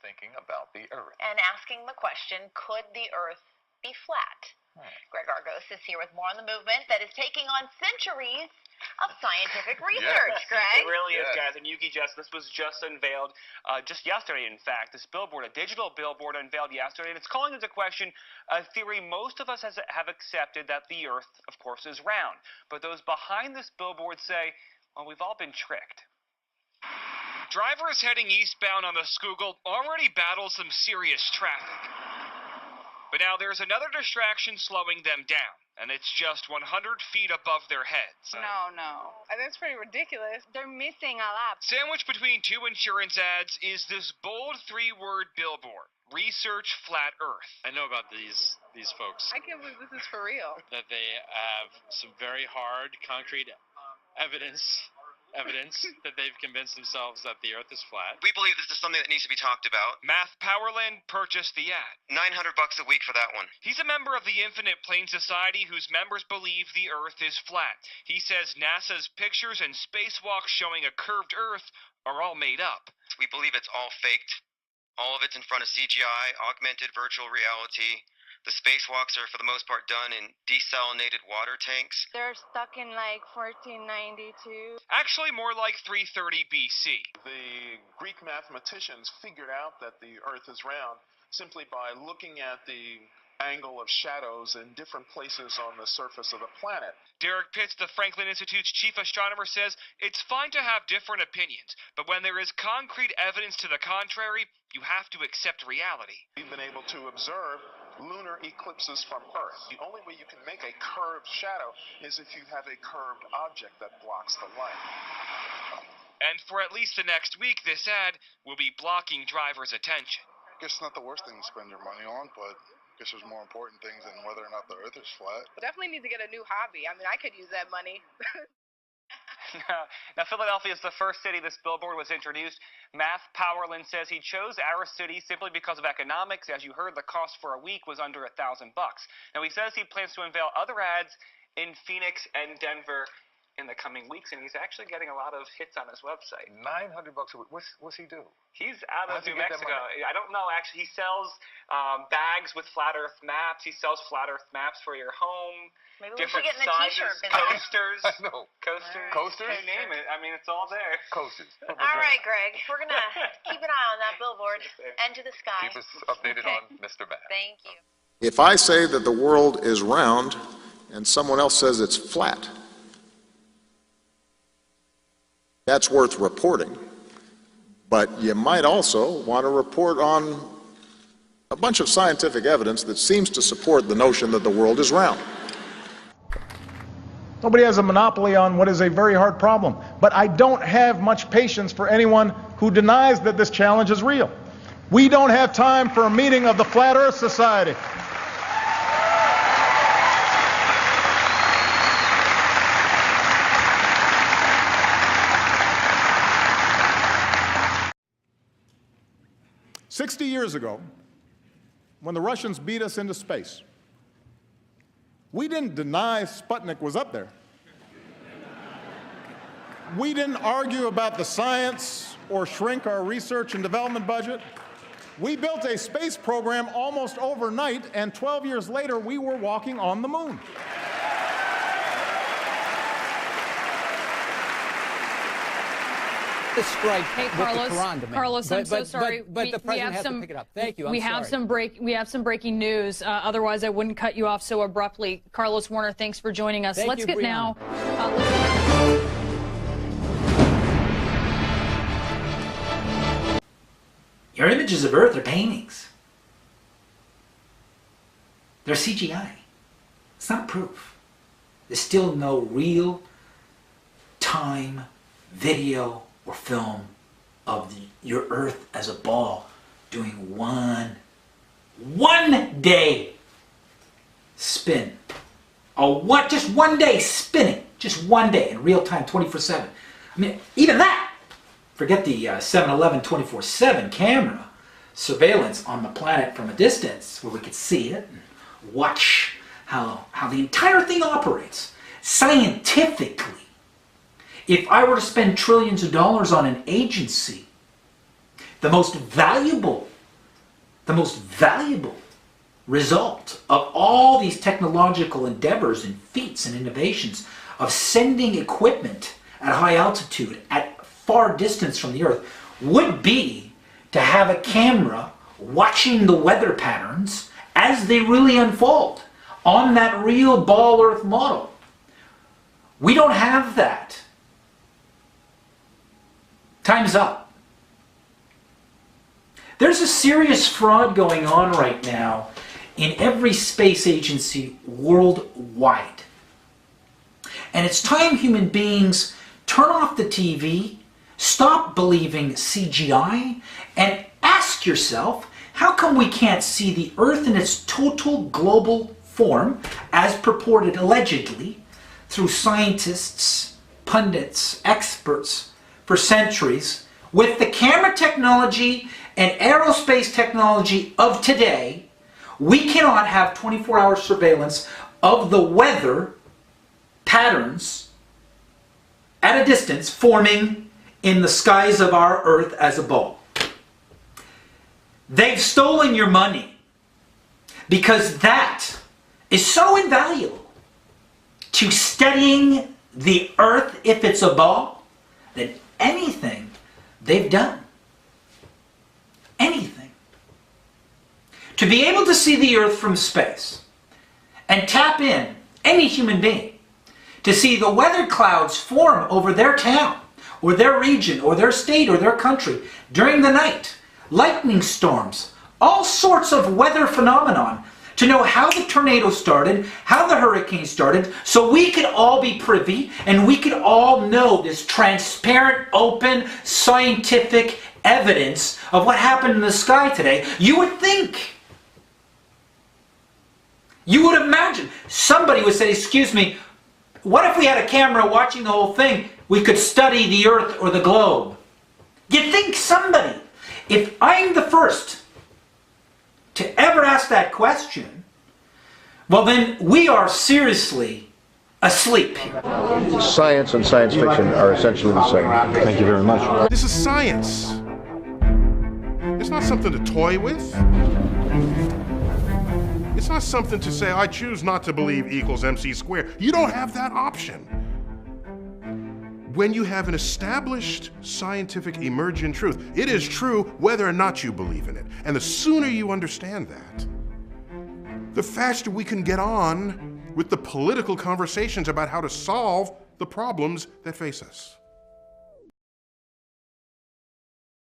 thinking about the Earth. And asking the question, could the Earth be flat? Greg Argos is here with more on the movement that is taking on centuries of scientific research, Greg. It really is, guys. And Yuki, this was just unveiled just yesterday, in fact. This billboard, a digital billboard unveiled yesterday, and it's calling into question a theory most of us have accepted, that the Earth, of course, is round. But those behind this billboard say, well, we've all been tricked. Drivers heading eastbound on the Schuylkill already battle some serious traffic. But now there's another distraction slowing them down, and it's just 100 feet above their heads. No. That's pretty ridiculous. They're missing a lot. Sandwiched between two insurance ads is this bold 3-word billboard: Research Flat Earth. I know about these folks. I can't believe this is for real. That they have some very hard, concrete evidence that they've convinced themselves that the Earth is flat. We believe this is something that needs to be talked about. Math Powerland purchased the ad. $900 a week for that one. He's a member of the Infinite Plane Society, whose members believe the Earth is flat. He says NASA's pictures and spacewalks showing a curved Earth are all made up. We believe it's all faked. All of it's in front of CGI, augmented virtual reality. The spacewalks are, for the most part, done in desalinated water tanks. They're stuck in like 1492. Actually, more like 330 BC. The Greek mathematicians figured out that the Earth is round simply by looking at the angle of shadows in different places on the surface of the planet. Derek Pitts, the Franklin Institute's chief astronomer, says it's fine to have different opinions, but when there is concrete evidence to the contrary, you have to accept reality. We've been able to observe lunar eclipses from Earth. The only way you can make a curved shadow is if you have a curved object that blocks the light. And for at least the next week, this ad will be blocking drivers' attention. I guess it's not the worst thing to spend your money on, but I guess there's more important things than whether or not the Earth is flat. Definitely need to get a new hobby. I mean, I could use that money. Now, Philadelphia is the first city this billboard was introduced. Math Powerland says he chose our city simply because of economics. As you heard, the cost for a week was under $1,000. Now, he says he plans to unveil other ads in Phoenix and Denver in the coming weeks, and he's actually getting a lot of hits on his website. $900 a week. What's he do? He's out of New Mexico. I don't know, actually. He sells bags with flat Earth maps. He sells flat Earth maps for your home. Maybe we different should get in the sizes, t-shirt coasters. I know. Coasters. Coasters? You name it. I mean, it's all there. Coasters. All right, Greg. We're going to keep an eye on that billboard and to the sky. Keep us updated on Mr. Math. Thank you. If I say that the world is round and someone else says it's flat, that's worth reporting. But you might also want to report on a bunch of scientific evidence that seems to support the notion that the world is round. Nobody has a monopoly on what is a very hard problem. But I don't have much patience for anyone who denies that this challenge is real. We don't have time for a meeting of the Flat Earth Society. "60 years ago, when the Russians beat us into space, we didn't deny Sputnik was up there. We didn't argue about the science or shrink our research and development budget. We built a space program almost overnight, and 12 years later, we were walking on the moon." Strike hey, Carlos, with the Quran demand. Carlos, I'm so sorry. But the president has to pick it up. Thank you. We have some breaking news. Otherwise, I wouldn't cut you off so abruptly. Carlos Warner, thanks for joining us. Let's get now. Your images of Earth are paintings. They're CGI. It's not proof. There's still no real time video or film of your Earth as a ball doing one day spin. Just 1 day spinning. Just 1 day in real time, 24/7. I mean, even that. Forget the 7-Eleven 24/7 camera surveillance on the planet from a distance where we could see it and watch how the entire thing operates scientifically. If I were to spend trillions of dollars on an agency, the most valuable the most valuable result of all these technological endeavors and feats and innovations of sending equipment at high altitude, at far distance from the Earth, would be to have a camera watching the weather patterns as they really unfold on that real ball Earth model. We don't have that. Time's up. There's a serious fraud going on right now in every space agency worldwide. And it's time human beings turn off the TV, stop believing CGI, and ask yourself, how come we can't see the Earth in its total global form, as purported allegedly through scientists, pundits, experts for centuries, with the camera technology and aerospace technology of today? We cannot have 24-hour surveillance of the weather patterns at a distance forming in the skies of our Earth as a ball. They've stolen your money because that is so invaluable to studying the Earth if it's a ball than anything they've done. Anything. To be able to see the Earth from space and tap in any human being to see the weather clouds form over their town or their region or their state or their country during the night, lightning storms, all sorts of weather phenomenon, to know how the tornado started, how the hurricane started, so we could all be privy and we could all know this transparent, open, scientific evidence of what happened in the sky today. You would think, you would imagine, somebody would say, excuse me, what if we had a camera watching the whole thing? We could study the Earth or the globe. You'd think somebody, if I'm the first to ever ask that question, well then we are seriously asleep here. Science and science fiction are essentially the same. Thank you very much. This is science. It's not something to toy with. It's not something to say, I choose not to believe equals MC squared. You don't have that option. When you have an established scientific emergent truth, it is true whether or not you believe in it. And the sooner you understand that, the faster we can get on with the political conversations about how to solve the problems that face us.